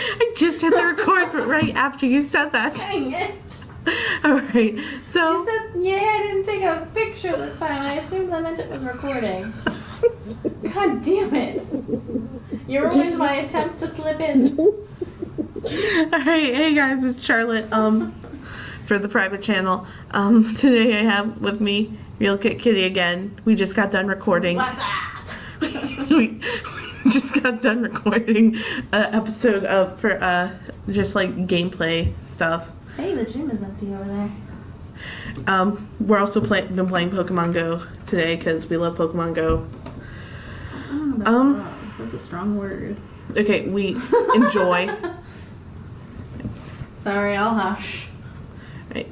I just hit the record right after you said that. Dang it. Alright, so... You said, yeah, I didn't take a picture this time. I assumed that meant it was recording. God damn it. You ruined my attempt to slip in. Alright, hey guys, it's Charlotte, for the private channel. Today I have with me Real Kit Kitty again. We just got done recording. What's up? we just got done recording an episode of for just like gameplay stuff. Hey, the gym is empty over there. We're also been playing Pokemon Go today because we love Pokemon Go. That's a strong word. Okay, we enjoy. Sorry, I'll hush. Right.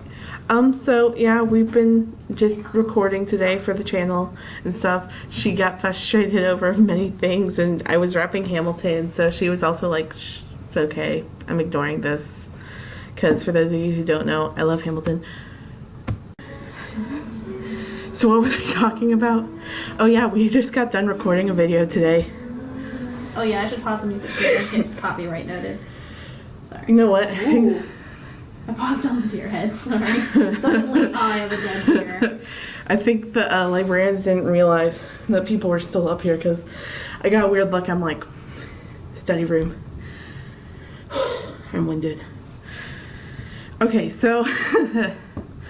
So yeah, we've been just recording today for the channel and stuff. She got frustrated over many things, and I was rapping Hamilton, so she was also like, okay, I'm ignoring this. Because for those of you who don't know, I love Hamilton. So what was I talking about? Oh yeah, we just got done recording a video today. Oh yeah, I should pause the music so I don't get copyright noted. Sorry. You know what? Ooh. I paused on to your head, sorry. Suddenly I have a dead ear. I think the librarians didn't realize that people were still up here because I got a weird look. I'm like, study room. I'm winded. Okay, so...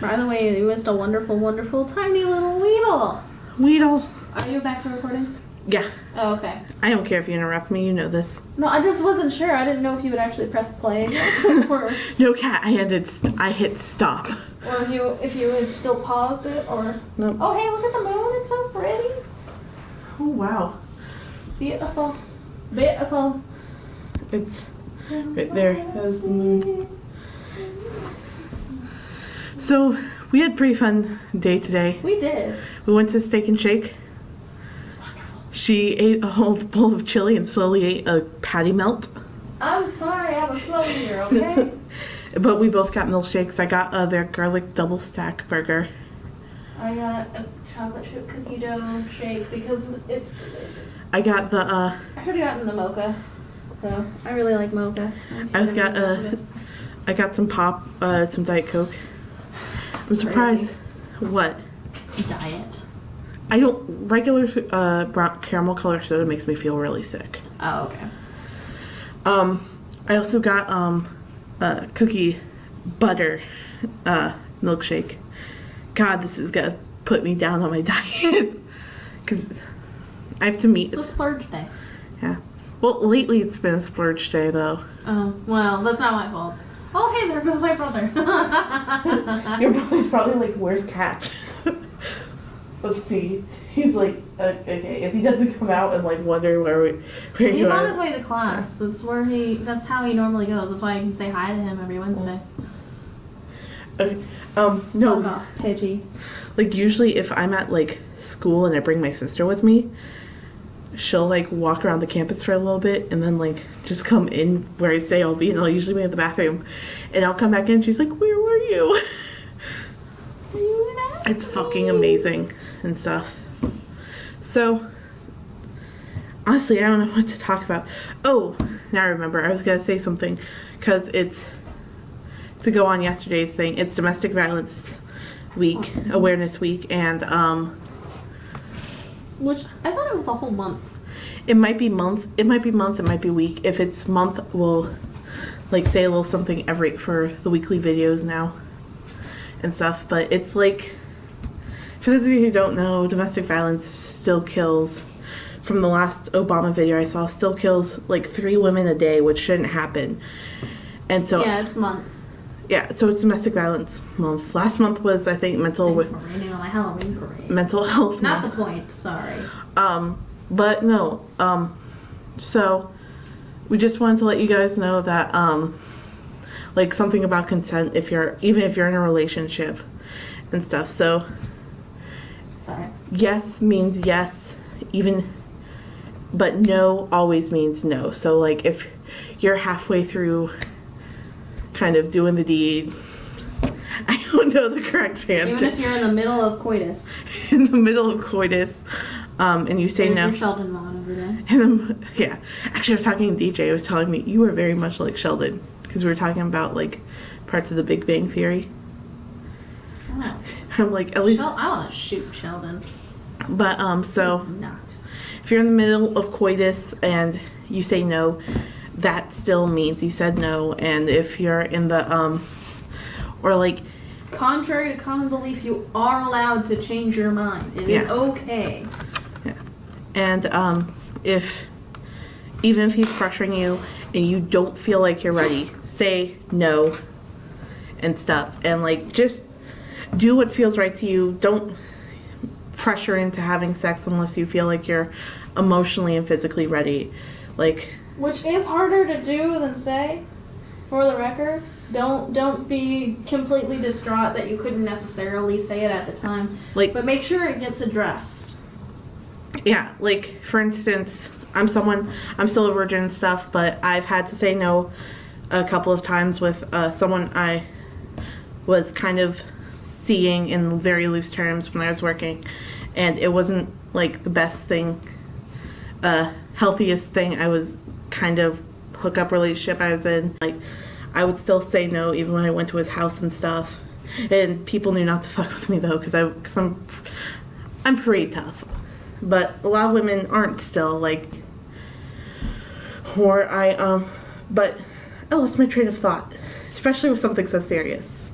By the way, you missed a wonderful, wonderful, tiny little Weedle. Weedle. Are you back to recording? Yeah. Oh, okay. I don't care if you interrupt me, you know this. No, I just wasn't sure. I didn't know if you would actually press play or No, Cat, I hit stop. or if you had still paused it, or... Nope. Oh, hey, look at the moon. It's so pretty. Oh, wow. Beautiful. Beautiful. It's right there. That's the moon. So, we had a pretty fun day today. We did. We went to Steak and Shake. She ate a whole bowl of chili and slowly ate a patty melt. I'm sorry, I'm a slow eater, okay? But we both got milkshakes. I got their garlic double stack burger. I got a chocolate chip cookie dough shake because it's delicious. I got the I could have gotten the mocha, though. I really like mocha. I got some pop, some Diet Coke. I'm surprised. What? Diet. I don't. Regular brown caramel color soda makes me feel really sick. Oh, okay. I also got cookie butter milkshake. God, this is gonna put me down on my diet because I have to meet. It's a splurge day. Yeah. Well, lately it's been a splurge day though. Oh, well, that's not my fault. Oh, hey, there goes my brother. Your brother's probably like, "Where's Cat?" Let's see. He's like, okay. If he doesn't come out and like wonder where He's you on are. his way to class. That's how he normally goes. That's why I can say hi to him every Wednesday. Okay. No. Fuck off, Pidgey. Like usually, if I'm at like school and I bring my sister with me, she'll like walk around the campus for a little bit and then like just come in where I say I'll be, and I'll usually be at the bathroom, and I'll come back in and she's like, "Where were you?" It's fucking amazing and stuff. So, honestly, I don't know what to talk about. Oh, now I remember. I was going to say something because it's to go on yesterday's thing. It's Domestic Violence Week, Awareness Week, and Which, I thought it was the whole month. it might be month. It might be month. It might be week. If it's month, we'll like say a little something every for the weekly videos now and stuff. But it's like, for those of you who don't know, domestic violence still kills. From the last Obama video I saw, still kills like 3 women a day, which shouldn't happen. And so Yeah, it's month. yeah, so it's Domestic Violence Month. Last month was, I think, Thanks for raining on my Halloween parade. mental health Not month. the point, sorry. But no, so we just wanted to let you guys know that like something about consent even if you're in a relationship and stuff. So Sorry. yes means yes, but no always means no. So like if you're halfway through kind of doing the deed, I don't know the correct answer. Even if you're in the middle of coitus. In the middle of coitus, and you say There's no. your Sheldon moment over there. And then, yeah. Actually, I was talking to DJ. He was telling me, you were very much like Sheldon. Because we were talking about, like, parts of the Big Bang Theory. Oh. I'm like, at least... I want to shoot Sheldon. But, so... Not. If you're in the middle of coitus and you say no, that still means you said no. And if you're in the, or like... Contrary to common belief, you are allowed to change your mind. It is okay. Yeah. And, even if he's pressuring you and you don't feel like you're ready, say no and stuff. And, like, just do what feels right to you. Don't pressure into having sex unless you feel like you're emotionally and physically ready. Like, which is harder to do than say, for the record. Don't be completely distraught that you couldn't necessarily say it at the time. Like, but make sure it gets addressed. Yeah, like, for instance, I'm still a virgin and stuff, but I've had to say no a couple of times with someone I was kind of seeing in very loose terms when I was working, and it wasn't, like, the best thing, healthiest thing. I was kind of hookup relationship I was in. Like, I would still say no even when I went to his house and stuff, and people knew not to fuck with me, though, because I'm pretty tough. But a lot of women aren't still, like, or but I lost my train of thought, especially with something so serious.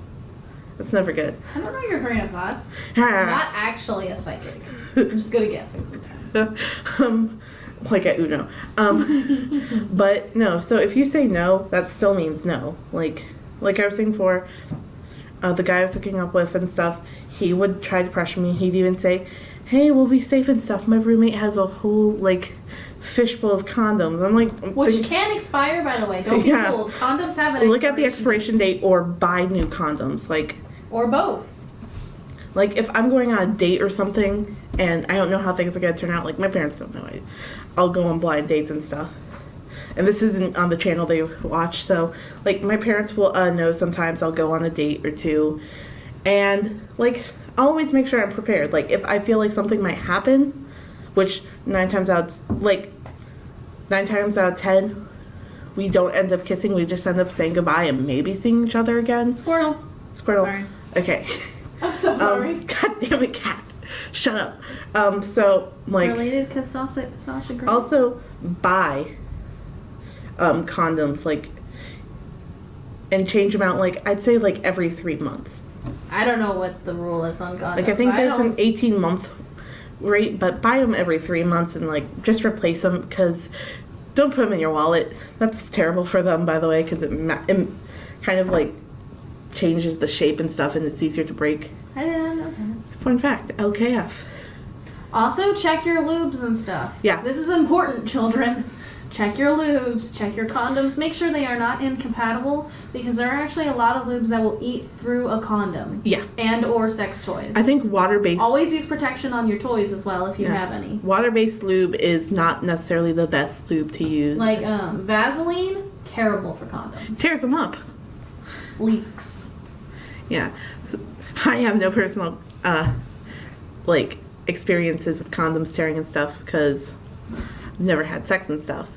It's never good. I don't know your train of thought. I'm not actually a psychic. I'm just good at guessing sometimes. Like at Uno. But no, so if you say no, that still means no. Like I was saying before, the guy I was hooking up with and stuff, he would try to pressure me. He'd even say, hey, we'll be safe and stuff. My roommate has a whole, like, fishbowl of condoms. I'm like... Which can expire, by the way. Don't be fooled. Condoms have an Look at the expiration date or buy new condoms. Like... Or both. Like, if I'm going on a date or something, and I don't know how things are going to turn out, like, my parents don't know. I'll go on blind dates and stuff. And this isn't on the channel they watch, so, like, my parents will know sometimes I'll go on a date or two. And, like... I'll always make sure I'm prepared. Like, if I feel like something might happen, which 9 times out of 10, we don't end up kissing. We just end up saying goodbye and maybe seeing each other again. Squirtle. Sorry. Okay. I'm so sorry. God damn it, cat. Shut up. So, like... Related because Sasha Grey. Also, buy condoms, like, and change them out, like, I'd say, like, every 3 months. I don't know what the rule is on condoms. Like, I think there's an 18-month rate, but buy them every 3 months and, like, just replace them, because don't put them in your wallet. That's terrible for them, by the way, because it kind of, like, changes the shape and stuff, and it's easier to break. I didn't know that. Fun fact, LKF. Also, check your lubes and stuff. Yeah. This is important, children. Check your lubes, check your condoms, make sure they are not incompatible, because there are actually a lot of lubes that will eat through a condom. Yeah. And or sex toys. I think water-based... Always use protection on your toys as well if you have any. Water-based lube is not necessarily the best lube to use. Like, Vaseline, terrible for condoms. Tears them up. Leaks. Yeah. So, I have no personal, like, experiences with condoms tearing and stuff, because I've never had sex and stuff.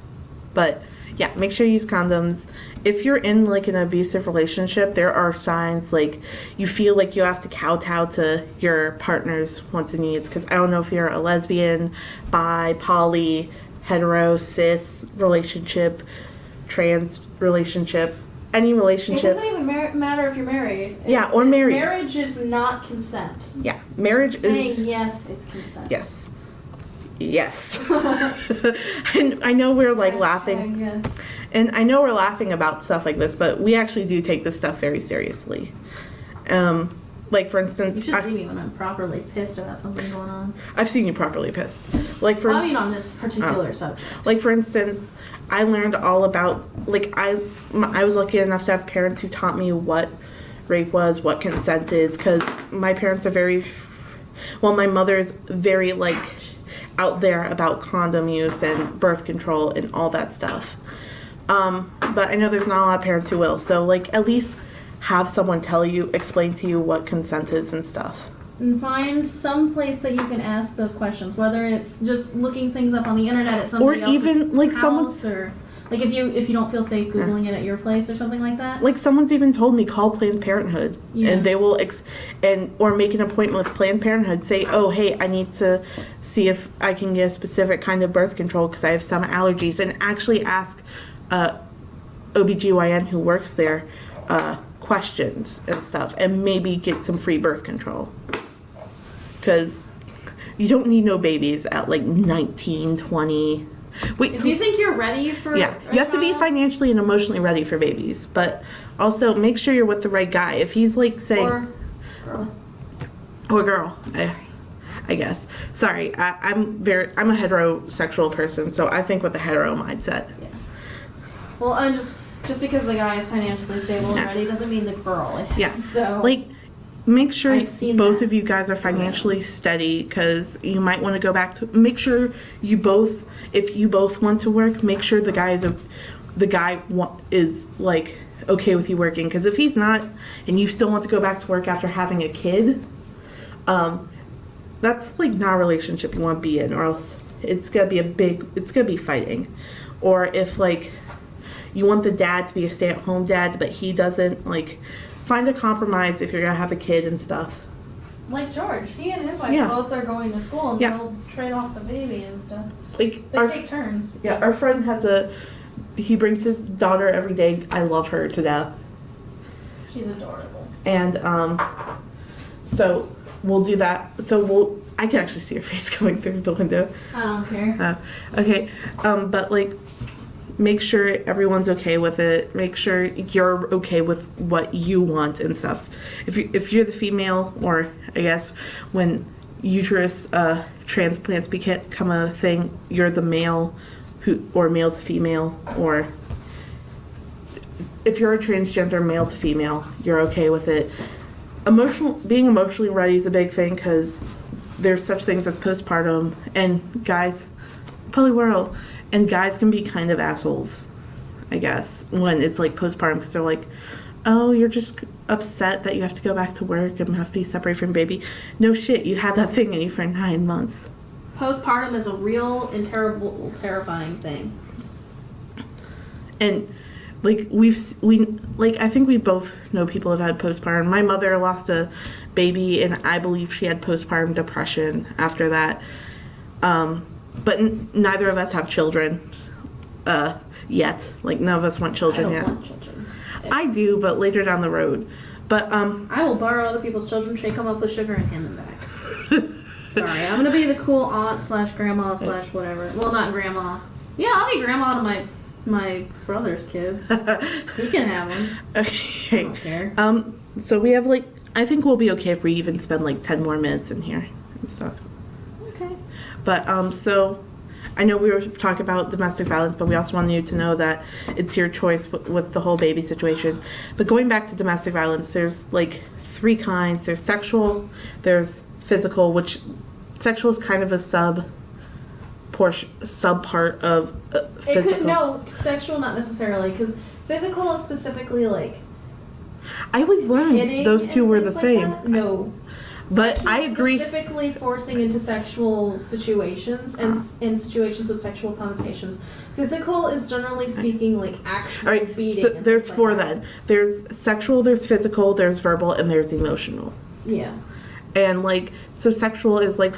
But, yeah, make sure you use condoms. If you're in, like, an abusive relationship, there are signs, like, you feel like you have to kowtow to your partner's wants and needs. Because I don't know if you're a lesbian, bi, poly, hetero, cis relationship, trans relationship, any relationship. It doesn't even matter if you're married. Yeah, or married. Marriage is not consent. Yeah, marriage is... Saying yes is consent. Yes. Yes. And I know we're, like, laughing. Yes. And I know we're laughing about stuff like this, but we actually do take this stuff very seriously. Like, for instance... You should see me when I'm properly pissed about something going on. I've seen you properly pissed. Like, for I mean, on this particular subject. Like, for instance, I learned all about... Like, I was lucky enough to have parents who taught me what rape was, what consent is, because my parents are very... Well, my mother is very, like... out there about condom use and birth control and all that stuff. But I know there's not a lot of parents who will. So, like, at least have someone explain to you what consent is and stuff. And find some place that you can ask those questions, whether it's just looking things up on the internet at somebody else's even like house, someone's, or like if you don't feel safe Googling it at your place or something like that. like someone's even told me call Planned Parenthood, Yeah. and they will or make an appointment with Planned Parenthood. Say, oh hey, I need to see if I can get a specific kind of birth control because I have some allergies, and actually ask OBGYN who works there questions and stuff, and maybe get some free birth control. Because you don't need no babies at like 19, 20. Wait, If you think you're ready for yeah, you have to be child, financially and emotionally ready for babies, but also make sure you're with the right guy. If he's like saying, or girl, I guess. Sorry, I'm a heterosexual person, so I think with a hetero mindset. Yeah. Well, and just because the guy is financially stable and ready doesn't mean the girl is. Yeah. So Like, make sure I've seen both that. of you guys are financially steady, because you might want to go back to. Make sure you both, if you both want to work, make sure the guy is like okay with you working. Because if he's not, and you still want to go back to work after having a kid, that's like not a relationship you want to be in, or else it's gonna be fighting. Or if like you want the dad to be a stay-at-home dad, but he doesn't, like, find a compromise if you're gonna have a kid and stuff. like George, he and his wife Yeah. both are going to school, and Yeah. they'll trade off the baby and stuff. Like They take turns. our friend he brings his daughter every day. I love her to death. She's adorable. And so we'll do that. I can actually see your face coming through the window. I don't care. Okay. But like, make sure everyone's okay with it. Make sure you're okay with what you want and stuff. If you're the female, or I guess when uterus transplants become a thing, you're the male or male to female, or if you're a transgender male to female, you're okay with it. Being emotionally ready is a big thing, because there's such things as postpartum, and guys, polyworld, and guys can be kind of assholes, I guess, when it's like postpartum, because they're like, oh, you're just upset that you have to go back to work and have to be separated from baby. No shit, you had that thing in you for 9 months. Postpartum is a real and terrifying thing. And like I think we both know people have had postpartum. My mother lost a baby, and I believe she had postpartum depression after that. But neither of us have children yet. Like, none of us want children I yet. don't want children. I do, but later down the road. But I will borrow other people's children, shake them up with sugar, and hand them back. Sorry, I'm gonna be the cool aunt / grandma / whatever. Well, not grandma. Yeah, I'll be grandma to my brother's kids. He can have them. Okay. I don't care. So we have like, I think we'll be okay if we even spend like 10 more minutes in here and stuff. Okay. But so I know we were talking about domestic violence, but we also wanted you to know that it's your choice with the whole baby situation. But going back to domestic violence, there's like 3 kinds. There's sexual, there's physical, which sexual is kind of a sub part of physical. No, sexual not necessarily, because physical is specifically like I always learned hitting those two and were the things same. like that. No. But Sexual I agree. Specifically forcing into sexual situations and in situations with sexual connotations. Physical is generally speaking like actual All right, beating. so and there's things 4 like that. then. There's sexual, there's physical, there's verbal, and there's emotional. Yeah. And like, so sexual is like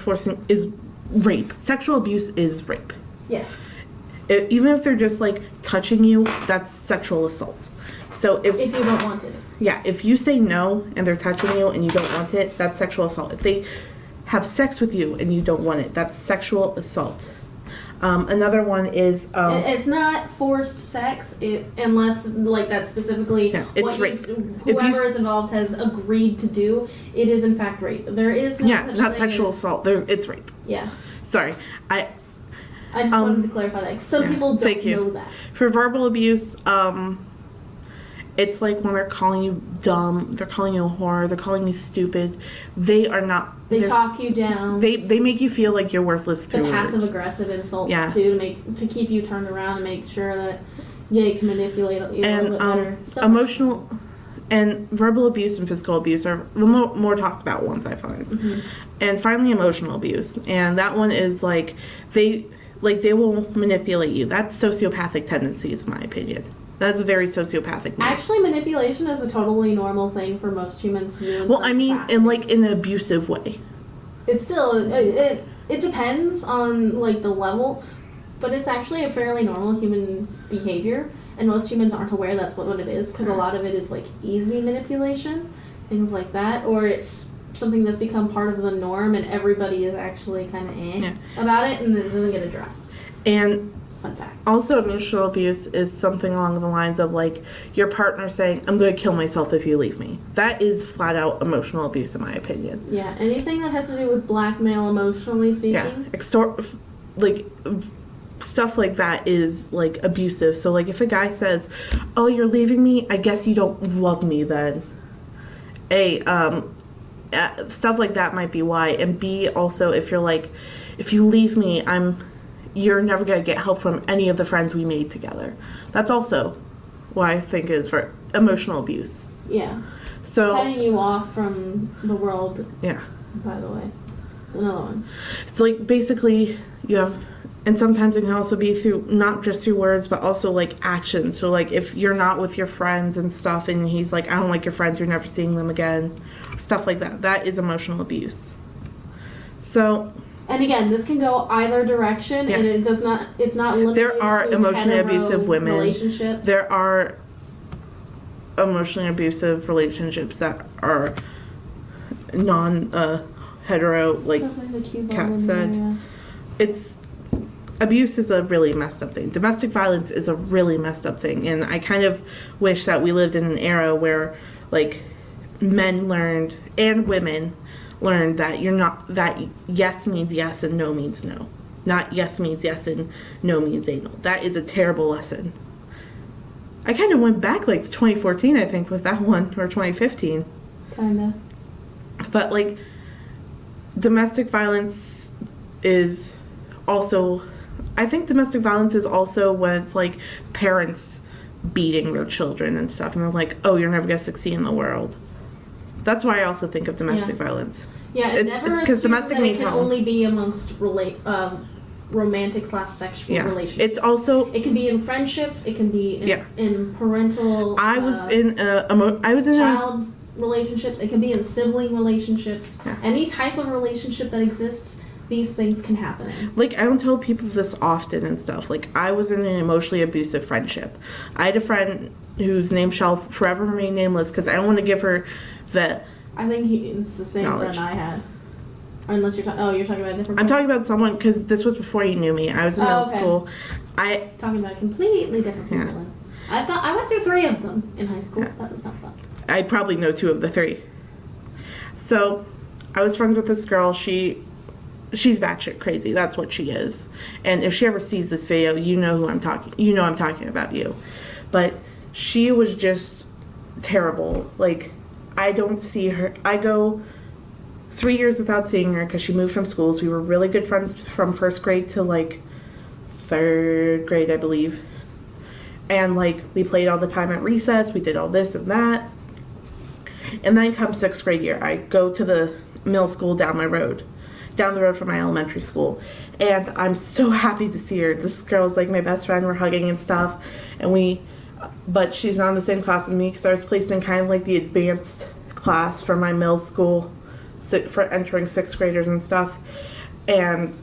is rape. Sexual abuse is rape. Yes. Even if they're just like touching you, that's sexual assault. So If you don't want it. yeah, if you say no and they're touching you and you don't want it, that's sexual assault. If they have sex with you and you don't want it, that's sexual assault. Another one is It's not forced sex, unless like that's specifically it's what rape. Whoever is involved has agreed to do. It is in fact rape. There is no such not thing sexual as- assault. It's rape. Yeah. Sorry, I just wanted to clarify that. 'Cause some people don't thank you. know that. For verbal abuse, it's like when they're calling you dumb, they're calling you a whore, they're calling you stupid. They are not. They talk you down. They make you feel like you're worthless The through passive words. aggressive insults Yeah. too to keep you turned around and make sure that you can manipulate you a little And bit better. Stuff like emotional, And verbal abuse and physical abuse are the more talked about ones, I find. Mm-hmm. And finally, emotional abuse. And that one is like they will manipulate you. That's sociopathic tendencies, in my opinion. That's a very sociopathic move. Actually, manipulation is a totally normal thing for most humans to do. Well, I mean, in an abusive way. It's still it depends on like the level, but it's actually a fairly normal human behavior, and most humans aren't aware that's what it is, because a lot of it is like easy manipulation, things like that, or it's something that's become part of the norm and everybody is actually kind of about it, and it doesn't get addressed. And fun fact. Also, emotional abuse is something along the lines of like your partner saying, "I'm going to kill myself if you leave me." That is flat out emotional abuse, in my opinion. Yeah, anything that has to do with blackmail, emotionally speaking. Yeah, stuff like that is like abusive. So like if a guy says, "Oh, you're leaving me, I guess you don't love me then." Stuff like that might be why. And B, also if you're like, if you leave me, you're never going to get help from any of the friends we made together. That's also why I think is for emotional abuse. Yeah. So cutting you off from the world. Yeah. By the way. Another one. It's like basically you have, and sometimes it can also be through, not just through words, but also like action. So like if you're not with your friends and stuff and he's like, "I don't like your friends, you're never seeing them again." Stuff like that. That is emotional abuse. So. And again, this can go either direction, and it's not limited there are to emotionally abusive women. Relationships. There are emotionally abusive relationships that are non-hetero, like Kat said. It's abuse is a really messed up thing. Domestic violence is a really messed up thing, and I kind of wish that we lived in an era where, like, men learned and women learned that that yes means yes and no means no. Not yes means yes and no means anal. That is a terrible lesson. I kind of went back like to 2014, I think, with that one, or 2015. Kinda. But like, domestic violence is also, I think domestic violence is also when it's like parents beating their children and stuff, and they're like, "Oh, you're never gonna succeed in the world." That's why I also think of domestic violence. Yeah, it's never because domestic means it can only be amongst romantic/sexual relationships. It's also, it can be in friendships. It can be in parental. I was in child relationships. It can be in sibling relationships. Yeah. Any type of relationship that exists, these things can happen in. Like, I don't tell people this often and stuff. Like, I was in an emotionally abusive friendship. I had a friend whose name shall forever remain nameless because I don't want to give her the I think it's the same knowledge. friend I had. Or unless you're talking about a different I'm talking about someone, because this was before you knew me. I was in middle school. Talking about completely different people. Yeah. I went through 3 of them in high school. Yeah. That was not fun. I probably know 2 of the 3. So, I was friends with this girl. She's batshit crazy. That's what she is. And if she ever sees this video, you know who I'm talking. You know I'm talking about you. But she was just terrible. Like, I don't see her. I go 3 years without seeing her because she moved from schools. We were really good friends from 1st grade to like 3rd grade, I believe. And like, we played all the time at recess. We did all this and that. And then comes 6th grade year, I go to the middle school down the road from my elementary school. And I'm so happy to see her. This girl's like my best friend. We're hugging and stuff. But she's not in the same class as me because I was placed in kind of like the advanced class for my middle school for entering 6th graders and stuff. And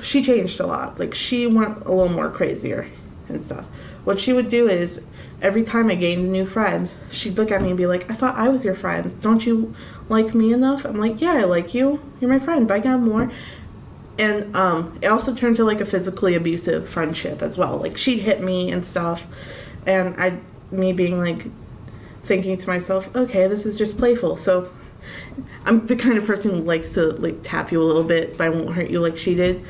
she changed a lot. Like, she went a little more crazier and stuff. What she would do is, every time I gained a new friend, she'd look at me and be like, "I thought I was your friend. Don't you like me enough?" I'm like, "Yeah, I like you. You're my friend, but I got more." And it also turned to like a physically abusive friendship as well. Like, she'd hit me and stuff, and me being like, thinking to myself, okay, this is just playful. So I'm the kind of person who likes to like tap you a little bit, but I won't hurt you like she did.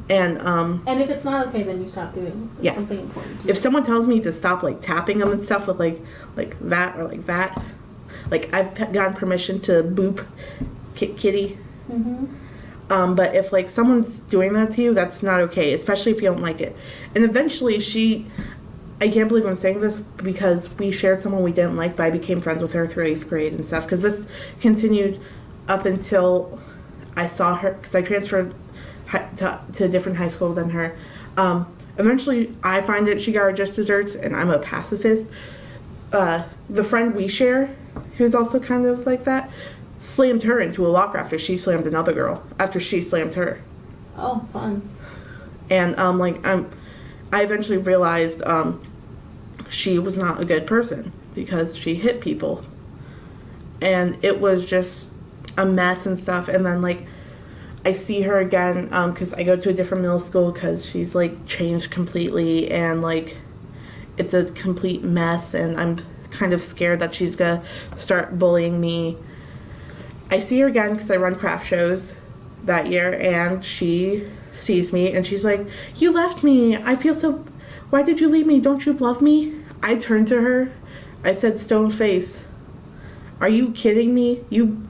And if it's not okay, then you stop doing it. It's something important. If someone tells me to stop like tapping them and stuff with like that or like that, like I've gotten permission to boop Kitty. Mm-hmm. But if like someone's doing that to you, that's not okay, especially if you don't like it. And eventually I can't believe I'm saying this because we shared someone we didn't like, but I became friends with her through 8th grade and stuff. Because this continued up until I saw her, because I transferred to a different high school than her. Eventually, I find that she got her just desserts, and I'm a pacifist. The friend we share, who's also kind of like that, slammed her into a locker after she slammed another girl, after she slammed her. Oh, fun. And, I eventually realized, she was not a good person because she hit people. And it was just a mess and stuff. And then, like, I see her again, because I go to a different middle school because she's, like, changed completely. And, like, it's a complete mess. And I'm kind of scared that she's going to start bullying me. I see her again because I run craft shows that year. And she sees me and she's like, "You left me. I feel so... Why did you leave me? Don't you love me?" I turned to her. I said, "Stone face, are you kidding me? You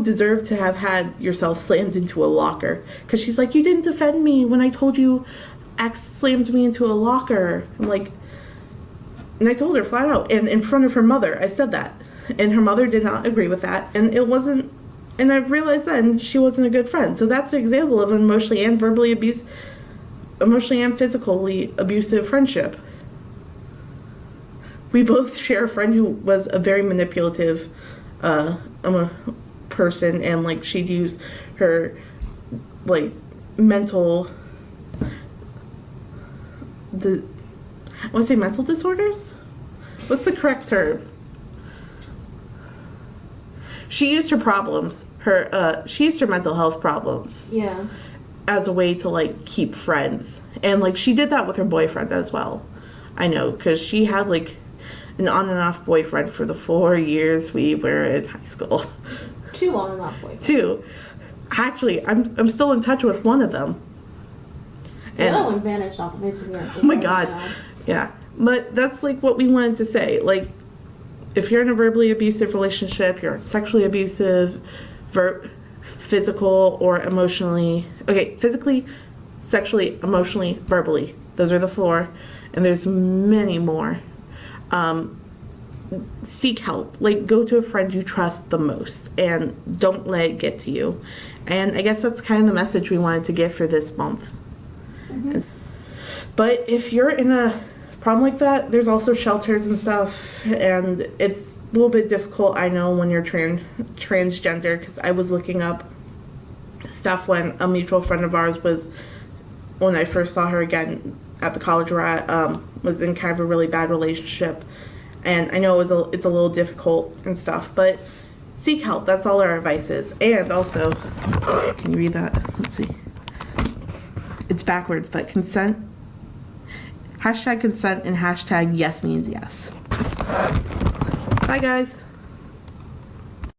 deserve to have had yourself slammed into a locker." Because she's like, "You didn't defend me when I told you X slammed me into a locker." I'm like, and I told her flat out, and in front of her mother, I said that. And her mother did not agree with that. And it wasn't, and I realized then she wasn't a good friend. So that's an example of emotionally and physically abusive friendship. We both share a friend who was a very manipulative person, and like she'd use her like mental I want to say mental disorders? What's the correct term? She used her problems, she used her mental health problems. Yeah. As a way to like keep friends. And like she did that with her boyfriend as well. I know, because she had like an on and off boyfriend for the 4 years we were in high school. 2 on and off boyfriends. 2. Actually, I'm still in touch with one of them. And the other one vanished off the face of the earth. Oh my god. Yeah. But that's like what we wanted to say. Like, if you're in a verbally abusive relationship, you're sexually abusive, physical or emotionally, physically, sexually, emotionally, verbally. Those are the 4. And there's many more. Seek help. Like, go to a friend you trust the most and don't let it get to you. And I guess that's kind of the message we wanted to give for this month. Mm-hmm. But if you're in a problem like that, there's also shelters and stuff, and it's a little bit difficult, I know, when you're transgender, because I was looking up stuff when a mutual friend of ours was, when I first saw her again at the college we're at, was in kind of a really bad relationship. And I know it's a little difficult and stuff, but seek help. That's all our advice is. And also, can you read that? Let's see. It's backwards, but consent. #consent and #yes means yes. Bye, guys.